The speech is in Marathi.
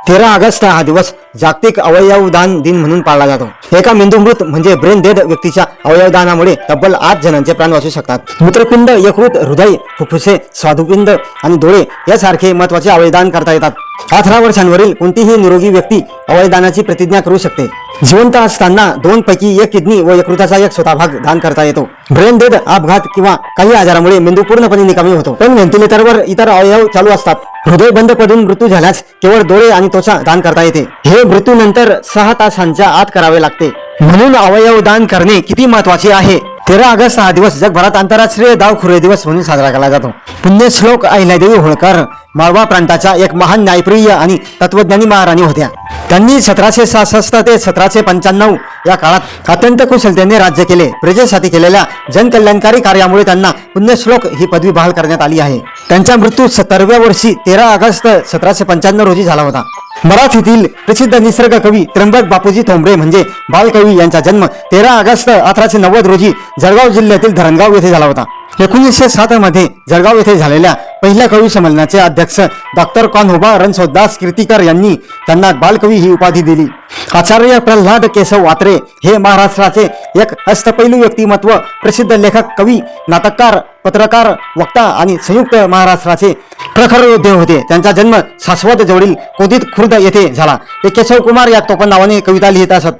13 ऑगस्ट हा दिवस जागतिक अवयव दान दिन म्हणून पाळला जातो. एका मेंदूमृत म्हणजे ब्रेन डेड व्यक्तीच्या अवयवदानामुळे तब्बल 8 जणांचे प्राण वाचू शकतात. मूत्रपिंड, यकृत, हृदय, फुफ्फुसे, स्वादुपिंड आणि डोळे यासारखे महत्त्वाचे अवयवदान करता येतात. 18 वर्षांवरील कोणतीही निरोगी व्यक्ती अवयवदानाची प्रतिज्ञा करू शकते. जिवंत असताना 2 पैकी 1 किडनी व यकृताचा 1 स्वतः भाग दान करता येतो. ब्रेन डेड अपघात किंवा काही आजारामुळे मेंदू पूर्णपणे निकामी होतो, पण व्हेंटिलेटरवर इतर अवयव चालू असतात. हृदय बंद पडून मृत्यू झाल्यास केवळ डोळे आणि त्वचा दान करता येते. हे मृत्यूनंतर 6 तासांच्या आत करावे लागते. म्हणून अवयव दान करणे किती महत्वाचे आहे. 13 ऑगस्ट हा दिवस जगभरात आंतरराष्ट्रीय दावखुरे दिवस म्हणून साजरा केला जातो. पुण्यश्लोक अहिल्यादेवी होळकर माळवा प्रांताच्या एक महान न्यायप्रिय आणि तत्वज्ञानी महाराणी होत्या. त्यांनी 1766 ते 1795 या काळात अत्यंत कुशलतेने राज्य केले. प्रजेसाठी केलेल्या जनकल्याणकारी कार्यामुळे त्यांना पुण्यश्लोक ही पदवी बहाल करण्यात आली आहे. त्यांचा मृत्यू 70व्या वर्षी 13 ऑगस्ट 1795 रोजी झाला होता. मराठीतील प्रसिद्ध निसर्ग कवी त्र्यंबक बापूजी ठोंबरे म्हणजे बालकवी यांचा जन्म 13 ऑगस्ट 1890 रोजी जळगाव जिल्ह्यातील धरणगाव येथे झाला होता. 1907 मध्ये जळगाव येथे झालेल्या पहिल्या कवी संमेलनाचे अध्यक्ष डॉक्टर कान्होबा रणछोडदास कीर्तिकर यांनी त्यांना बालकवी ही उपाधी दिली. आचार्य प्रल्हाद केशव वात्रे हे महाराष्ट्राचे एक हस्तपैलू व्यक्तिमत्व, प्रसिद्ध लेखक, कवी, नाटककार, पत्रकार, वक्ता आणि संयुक्त महाराष्ट्राचे प्रखर योद्धे होते. त्यांचा जन्म सासवड जवळील कोदित खुर्द येथे झाला. ते केशव कुमार या टोपण नावाने कविता लिहित असत.